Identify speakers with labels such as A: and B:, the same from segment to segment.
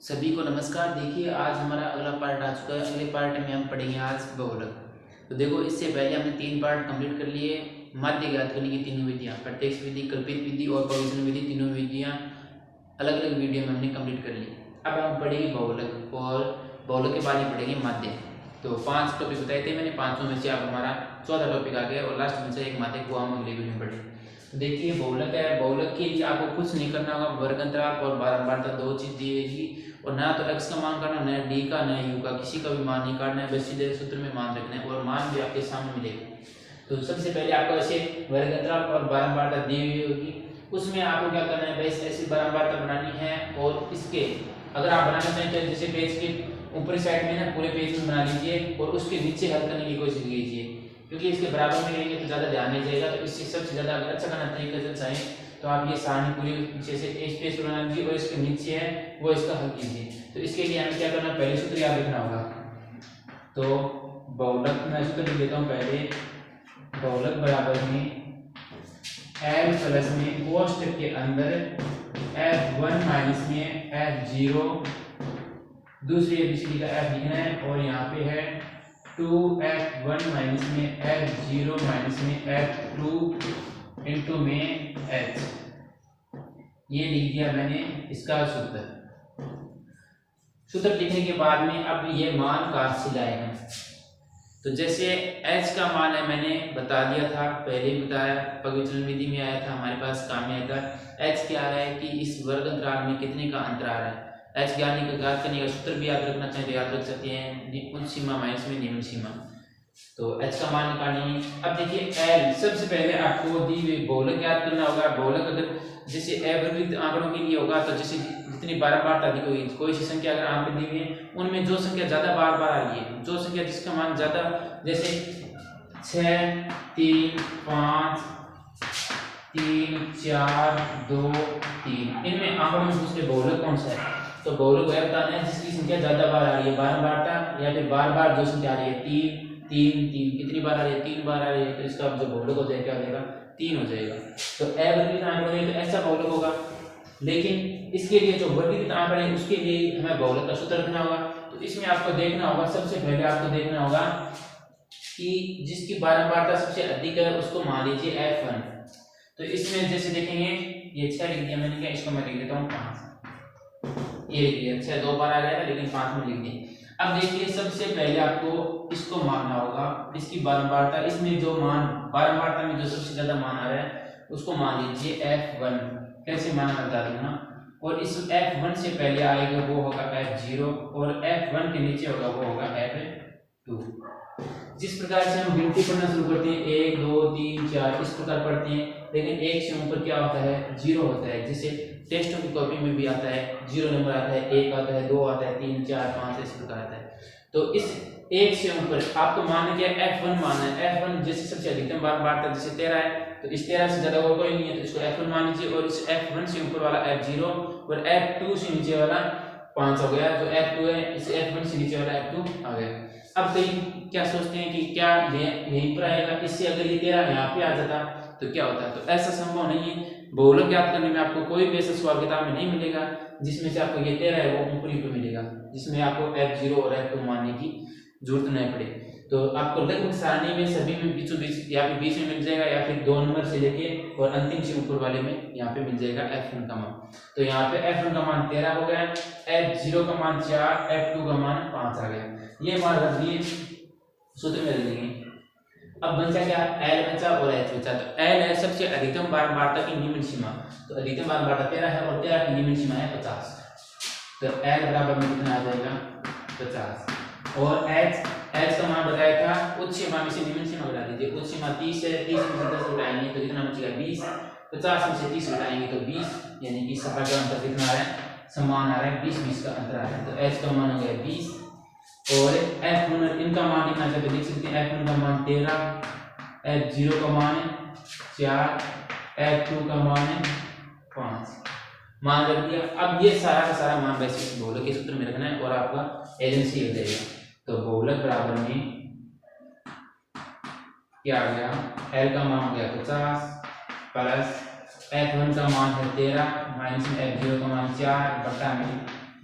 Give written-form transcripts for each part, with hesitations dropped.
A: सभी को नमस्कार। देखिए आज हमारा अगला पार्ट आ चुका है। अगले पार्ट में हम पढ़ेंगे आज बहुलक। तो देखो इससे पहले हमने 3 पार्ट कंप्लीट कर लिए। माध्य ज्ञात करने की तीनों विधियाँ, प्रत्यक्ष विधि, कल्पित विधि और प्रोविजन विधि, तीनों विधियाँ अलग अलग वीडियो में हमने कंप्लीट कर ली। अब हम पढ़ेंगे बहुलक और बहुलक के बाद ही पढ़ेंगे माध्य। तो 5 टॉपिक बताए थे मैंने, 5 में से अब हमारा 14 टॉपिक आ गया और लास्ट में से एक माध्य को हम अगले वीडियो में पढ़ेंगे। देखिए बहुलक है, बहुलक के लिए आपको कुछ नहीं करना होगा। वर्ग अंतराल और बारंबारता दो चीज दी गई और ना तो x का मान करना, न d का, न u का, किसी का भी मान नहीं काटना है। बस सीधे सूत्र में मान रखना है और मान भी आपके सामने मिलेगा। तो सबसे पहले आपको ऐसे वर्ग अंतराल और बारंबारता दी हुई होगी, उसमें आपको क्या करना है, बस ऐसी बारंबारता बनानी है। और इसके अगर आप बनाना चाहें तो जैसे पेज के ऊपरी साइड में ना पूरे पेज में बना लीजिए और उसके नीचे हल करने की कोशिश कीजिए, क्योंकि इसके बराबर में लेंगे तो ज़्यादा ध्यान नहीं जाएगा। तो इससे सबसे ज़्यादा अगर अच्छा करना तरीका से चाहें तो आप ये सारणी पूरी जैसे एक पेज बना लीजिए और इसके नीचे है वो इसका हल कीजिए। तो इसके लिए हमें क्या करना है, पहले सूत्र याद रखना होगा। तो बहुलक मैं सूत्र लिख देता हूँ पहले। बहुलक बराबर में L प्लस में कोष्टक के अंदर F1 माइनस में F0, दूसरी एबीसीडी का F लिखना है और यहाँ पे है 2F1 माइनस में F0 माइनस में F2 इंटू में H। ये लिख दिया मैंने इसका सूत्र। सूत्र लिखने के बाद में अब ये मान काट से लाएगा। तो जैसे h का मान है, मैंने बता दिया था, पहले ही बताया, पगविचलन विधि में आया था हमारे पास, काम में आया था। h क्या है कि इस वर्ग अंतराल में कितने का अंतराल है। h ज्ञानी का ज्ञात करने का सूत्र भी याद रखना चाहिए तो याद रख सकते हैं, उच्च सीमा माइनस में निम्न सीमा। तो h का मान निकालेंगे। अब देखिए l, सबसे पहले आपको दी हुई बहुलक याद करना होगा। बहुलक अगर जैसे अवर्गित आंकड़ों के लिए होगा तो जैसे जितनी बारंबारता दी होगी, कोई सी संख्या अगर आंकड़े दी हुई है उनमें जो संख्या ज्यादा बार बार आ रही है, जो संख्या जिसका मान ज्यादा, जैसे 6, 3, 5, 3, 4, 2, 3, इनमें आंकड़ों में दूसरे बहुलक कौन सा है। तो बहुलक वह बताना है जिसकी संख्या ज्यादा बार आ रही है, बारंबारता या फिर बार बार जो संख्या आ रही है। 3, 3 कितनी बार आ रही है, 3 बार आ रही है, तो इसका जो बहुलक हो जाएगा क्या हो जाएगा, 3 हो जाएगा। तो अवर्गित आंकड़े में तो ऐसा बहुलक होगा, लेकिन इसके लिए जो वर्गीकृत आंकड़े हैं उसके लिए हमें बहुलक का सूत्र रखना होगा। तो इसमें आपको देखना होगा, सबसे पहले आपको देखना होगा कि जिसकी बारंबारता सबसे अधिक है उसको मान लीजिए F1। तो इसमें जैसे देखेंगे ये 6 लिख दिया मैंने, क्या इसको मैं लिख देता हूँ 5। ये लिख दिया, 6 2 बार आ गया था लेकिन 5 में लिख दिया। अब देखिए सबसे पहले आपको इसको मानना होगा, इसकी बारंबारता, इसमें जो मान बारंबारता में जो सबसे ज्यादा मान आ रहा है उसको मान लीजिए F1। कैसे माना बता दूंगा। और इस F1 से पहले आएगा वो होगा F0 और F1 के नीचे होगा वो होगा F2। जिस प्रकार से हम गिनती पढ़ना शुरू करते हैं 1 2 3 4 इस प्रकार पढ़ते हैं, लेकिन 1 से ऊपर क्या होता है, 0 होता है। जैसे टेस्टों की कॉपी में भी आता है 0 नंबर आता है, 1 आता है, 2 आता है, 3 4 5 इस प्रकार आता है। तो इस 1 से ऊपर आपको मानना क्या है, F1 मानना है। F1 जैसे सबसे अधिकतम बारंबारता जैसे 13 है, तो इस 13 से ज्यादा और कोई नहीं है तो इसको F1 मान लीजिए। और इस F1 से ऊपर वाला F0 और F2 से नीचे वाला 5 हो गया, जो F2 है इस F1 से नीचे वाला F2 आ गया। अब कई क्या सोचते हैं कि क्या यहीं पर आएगा, इससे अगर ये 13 यहाँ पे आ जाता तो क्या होता है, तो ऐसा संभव नहीं है। बहुलक ज्ञात करने में आपको कोई भी ऐसा सवाल किताब में नहीं मिलेगा जिसमें से आपको ये 13 है वो ऊपरी पे मिलेगा, जिसमें आपको F0 और F2 मानने की जरूरत नहीं पड़े। तो आपको लगभग सारणी में सभी में बीचों बीच या फिर बीच में मिल जाएगा या फिर 2 नंबर से लेके और अंतिम से ऊपर वाले में यहाँ पे मिल जाएगा F1 का मान। तो यहाँ पे F1 का मान 13 हो गया, F0 का मान 4, F2 का मान 5 आ गया। ये मान रख दिए, सूत्र में रख देंगे। अब बचा क्या, L बचा और H बचा। तो L है सबसे अधिकतम बारंबारता की निम्न सीमा, तो अधिकतम बारंबारता 13 है और 13 की निम्न सीमा है 50। तो L बराबर में कितना आ जाएगा, 50। और H का मान बताया था, उच्च सीमा में से निम्न सीमा बता दीजिए। उच्च सीमा 30 है, 30 में से 10 घटाएंगे तो कितना बचेगा 20, 50 में से 30 घटाएंगे तो 20, यानी कि सफा का अंतर कितना आ रहा है, समान आ रहा है, 20-20 का अंतर आ रहा है। तो H का मान हो गया 20 और F1 इनका मान लिखना चाहते देख सकते हैं, F1 का मान 13, F0 का मान है 4, F2 का मान है 5, मान रख दिया। अब ये सारा का सारा मान वैसे बहुलक के सूत्र में रखना है और आपका एजेंसी हो जाएगा। तो बहुलक बराबर में क्या आ गया, L का मान हो गया 50 प्लस F1 का मान है 13 माइनस में F0 का मान 4 बटा में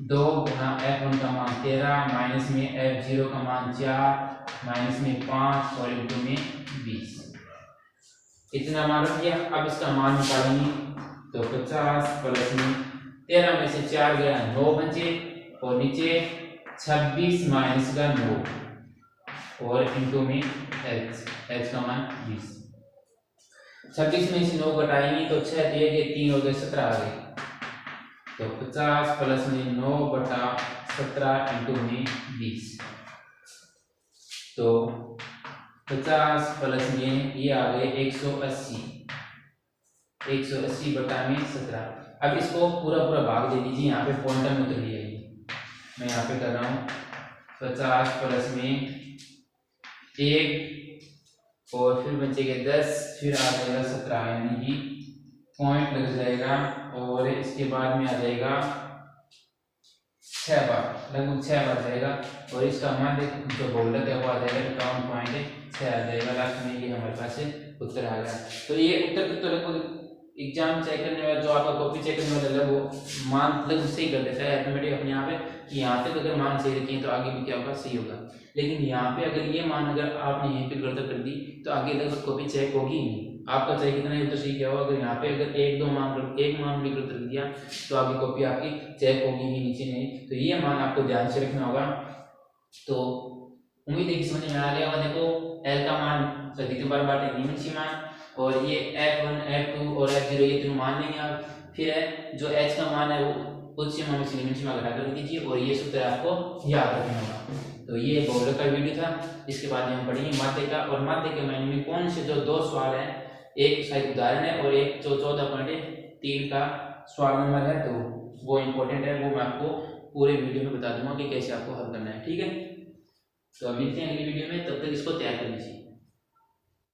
A: 2 गुना F1 का मान 13 माइनस में F0 का मान 4 माइनस में 5 और इंटू में 20। इतना मान रख दिया। अब इसका मान निकालेंगे तो 50 प्लस में 13 में से 4 गया 9 बचे और नीचे 26 माइनस का 9 और इंटू में h का मान 20। 26 में से 9 घटाएंगे तो 6 दिए गए 3 हो गए 17 आ गए। तो 50 प्लस में 9 बटा 17 इंटू में 20। तो 50 प्लस में ये आ गए 180 बटा में 17। अब इसको पूरा पूरा भाग दे दीजिए। यहाँ पे पॉइंटर में उतर लिया मैं यहाँ पे कर रहा हूँ 50 प्लस में 1 और फिर बचेगा 10 फिर आ जाएगा 17 यानी कि पॉइंट लग जाएगा और इसके बाद में आ जाएगा 6 बार लगभग 6 बार जाएगा और इसका मान जो बहुलक है वो आ जाएगा 51.6 आ जाएगा। लास्ट में ये हमारे पास उत्तर आ गया। तो ये उत्तर तो लगभग एग्जाम चेक करने वाला जो आपका कॉपी चेक करने वाला है वो मान लगभग सही कर देता है ऑटोमेटिक अपने यहाँ पे कि यहाँ तक अगर मान सही रखें तो आगे भी क्या होगा सही होगा। लेकिन यहाँ पे अगर ये मान अगर आपने यहीं पे गलत कर दी तो आगे लगभग कॉपी चेक होगी ही नहीं। आपका चाहे कितना ही उत्तर सही क्या होगा। अगर यहाँ पे अगर एक मान भी गलत रख दिया तो आगे कॉपी आपकी चेक होगी ही नीचे नहीं। तो ये मान आपको ध्यान से रखना होगा। तो उम्मीद है कि समझ में आ गया होगा। देखो L का मान द्वितीय बार बाटे निम्नसी मान और ये F1 F2 और F0 ये तीनों मान लेंगे आप। फिर है जो H का मान है वो उच्च मान से निम्न सीमा घटा कर दीजिए और ये सूत्र आपको याद रखना होगा। तो ये बहुलक का वीडियो था। इसके बाद हम पढ़ेंगे माध्य का और माध्य के मायने में कौन से जो 2 सवाल हैं, एक शायद उदाहरण है और एक जो 14.3 का सवाल नंबर है तो वो इम्पोर्टेंट है। वो मैं आपको पूरे वीडियो में बता दूंगा कि कैसे आपको हल करना है। ठीक है, तो अब मिलते हैं अगली वीडियो में। तब तक